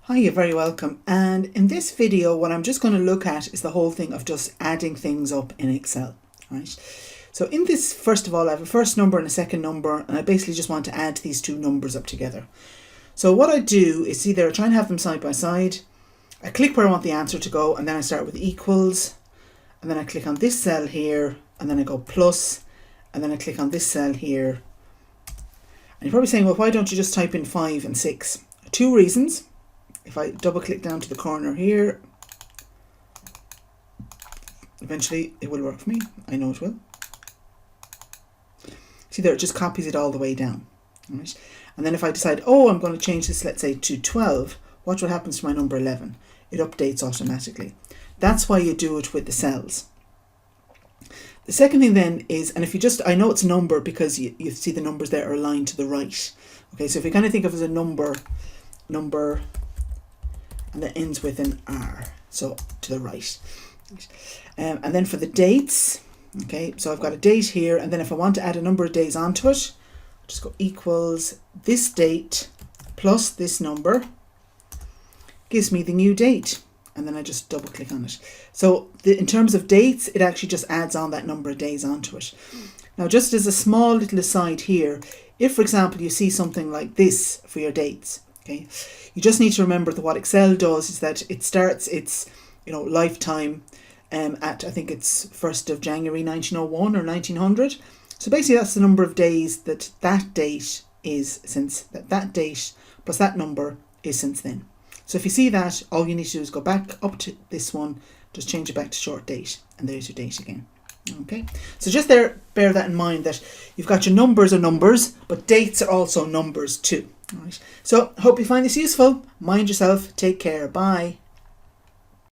Hi, you're very welcome. And in this video, what I'm just going to look at is the whole thing of just adding things up in Excel, right? So in this, first of all, I have a first number and a second number, and I basically just want to add these two numbers up together. So what I do is either I try and have them side by side, I click where I want the answer to go, and then I start with equals, and then I click on this cell here, and then I go plus, and then I click on this cell here. And you're probably saying, well, why don't you just type in 5 and 6? Two reasons. If I double click down to the corner here, eventually it will work for me. I know it will. See there, it just copies it all the way down. All right. And then if I decide, oh, I'm going to change this, let's say to 12, watch what happens to my number 11. It updates automatically. That's why you do it with the cells. The second thing then is, and if you just, I know it's a number because you see the numbers there are aligned to the right. Okay, so if you kind of think of it as a number, and that ends with an R, so to the right. And then for the dates, okay, so I've got a date here, and then if I want to add a number of days onto it, just go equals this date plus this number, gives me the new date, and then I just double click on it. So in terms of dates, it actually just adds on that number of days onto it. Now, just as a small little aside here, if for example you see something like this for your dates, okay, you just need to remember that what Excel does is that it starts its lifetime at, I think it's 1st of January 1901 or 1900. So basically that's the number of days that date is since that date plus that number is since then. So if you see that, all you need to do is go back up to this one, just change it back to short date, and there's your date again. Okay, so just bear that in mind, that you've got your numbers are numbers, but dates are also numbers too. All right. So hope you find this useful. Mind yourself. Take care. Bye.